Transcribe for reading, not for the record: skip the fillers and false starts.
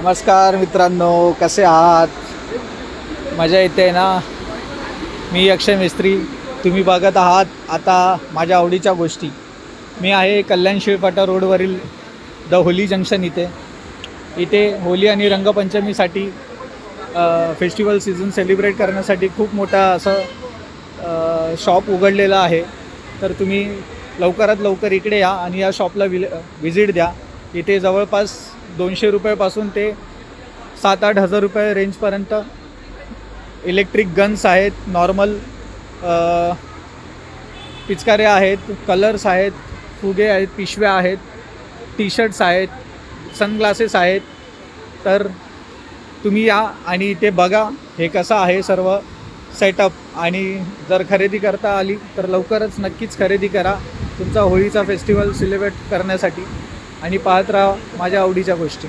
नमस्कार मित्रांनो, कसे आहात? मजा येते ना? मी अक्षय मिस्त्री. तुम्ही बघत आहात आता माझ्या आवडीच्या गोष्टी. मी आहे कल्याण शिळपाटा रोडवरील द होली जंक्शन इथे होली आणि रंगपंचमीसाठी फेस्टिवल सीझन सेलिब्रेट करण्यासाठी खूप मोठा असं शॉप उघडलेलं आहे. तर तुम्ही लवकरात लवकर इकडे या आणि या शॉपला व्हिजिट द्या. इथे जवळपास 200 रुपयापासून ते 7-8 हजार रुपये रेंजपर्यंत इलेक्ट्रिक गन्स आहेत, नॉर्मल पिचकाऱ्या आहेत, कलर्स आहेत, फुगे आहेत, पिशव्या आहेत, टी शर्ट्स आहेत, सनग्लासेस आहेत. तर तुम्ही या आणि इथे बघा हे कसं आहे सर्व सेटअप. आणि जर खरेदी करता आली तर लवकरच नक्कीच खरेदी करा तुमचा होळीचा फेस्टिवल सेलिब्रेट करण्यासाठी आणि पाहत राहा माझ्या आवडीच्या गोष्टी.